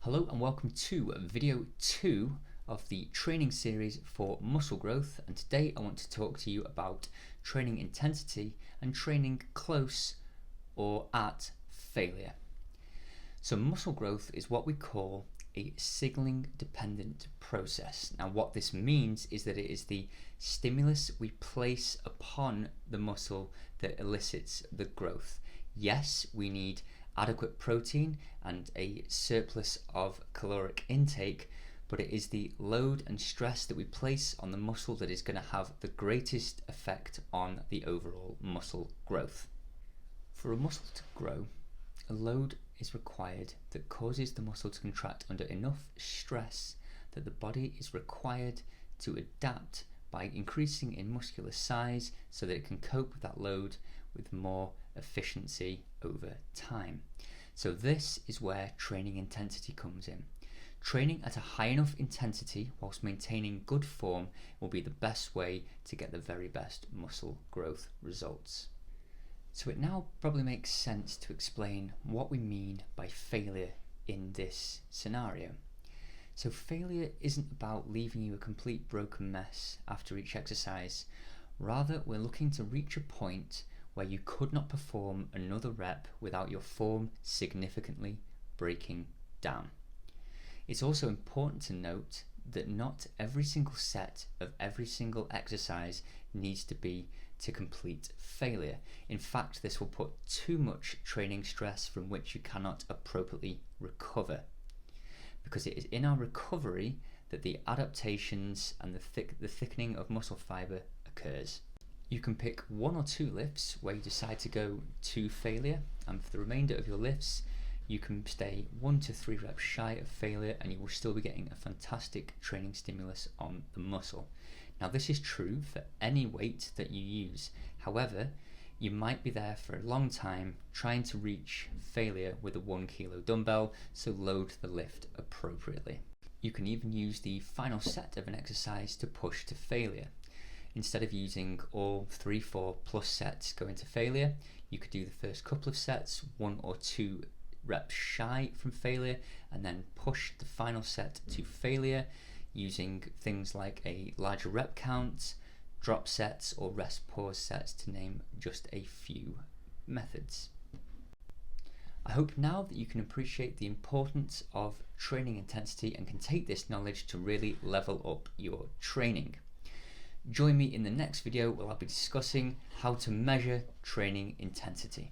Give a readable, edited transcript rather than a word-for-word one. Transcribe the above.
Hello and welcome to video 2 of the training series for muscle growth, and today I want to talk to you about training intensity and training close or at failure. So muscle growth is what we call a signaling dependent process. Now what this means is that it is the stimulus we place upon the muscle that elicits the growth. Yes, we need adequate protein and a surplus of caloric intake, but it is the load and stress that we place on the muscle that is going to have the greatest effect on the overall muscle growth. For a muscle to grow, a load is required that causes the muscle to contract under enough stress that the body is required to adapt by increasing in muscular size so that it can cope with that load with more efficiency over time. So this is where training intensity comes in. Training at a high enough intensity whilst maintaining good form will be the best way to get the very best muscle growth results. So it now probably makes sense to explain what we mean by failure in this scenario. So failure isn't about leaving you a complete broken mess after each exercise. Rather, we're looking to reach a point where you could not perform another rep without your form significantly breaking down. It's also important to note that not every single set of every single exercise needs to be to complete failure. In fact, this will put too much training stress from which you cannot appropriately recover, because it is in our recovery that the adaptations and the thickening of muscle fiber occurs. You can pick one or two lifts where you decide to go to failure, and for the remainder of your lifts you can stay 1 to 3 reps shy of failure and you will still be getting a fantastic training stimulus on the muscle. Now this is true for any weight that you use. However, you might be there for a long time trying to reach failure with a 1 kilo dumbbell, so load the lift appropriately. You can even use the final set of an exercise to push to failure. Instead of using all 3-4 plus sets going to failure, you could do the first couple of sets 1 or 2 reps shy from failure, and then push the final set to failure using things like a larger rep count, drop sets or rest pause sets, to name just a few methods. I hope now that you can appreciate the importance of training intensity and can take this knowledge to really level up your training. Join me in the next video where I'll be discussing how to measure training intensity.